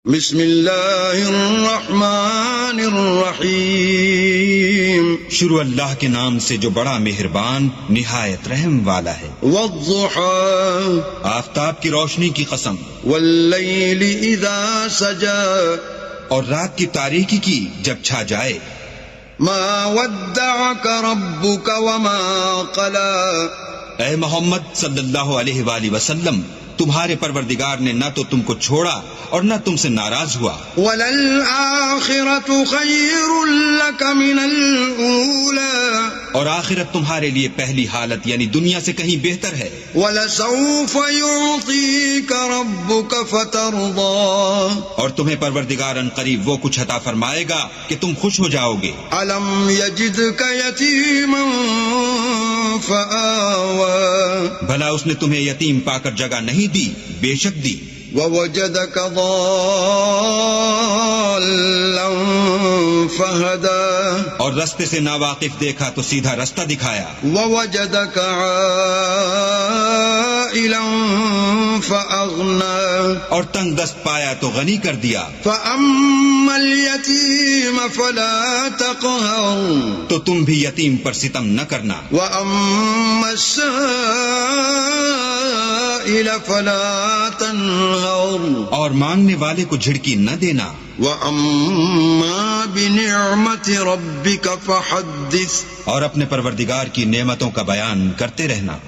بسم اللہ الرحمن الرحیم، شروع اللہ کے نام سے جو بڑا مہربان نہایت رحم والا ہے۔ والضحى آفتاب کی روشنی کی قسم، واللیل اذا سجا، اور رات کی تاریکی کی جب چھا جائے۔ ما ودعك ربك وما قلى، اے محمد صلی اللہ علیہ وآلہ وسلم، تمہارے پروردگار نے نہ تو تم کو چھوڑا اور نہ تم سے ناراض ہوا۔ وللآخرة خير لك من الأولى، اور آخرت تمہارے لیے پہلی حالت یعنی دنیا سے کہیں بہتر ہے۔ ولسوف يعطيك ربك فترضى، اور تمہیں پروردگار ان قریب وہ کچھ عطا فرمائے گا کہ تم خوش ہو جاؤ گے۔ ألم يجدك يتيما فآوى، بھلا اس نے تمہیں یتیم پا کر جگہ نہیں دی؟ بے شک دی۔ ووجدك ضالا فهدى، اور رستے سے ناواقف دیکھا تو سیدھا رستہ دکھایا۔ ووجدك عائلا فأغنى، اور تنگ دست پایا تو غنی کر دیا۔ فأما اليتيم فلا تقهر، تو تم بھی یتیم پر ستم نہ کرنا۔ وأما السائل فلا تنهر، اور مانگنے والے کو جھڑکی نہ دینا۔ وأما بنعمة ربك فحدث، اور اپنے پروردگار کی نعمتوں کا بیان کرتے رہنا۔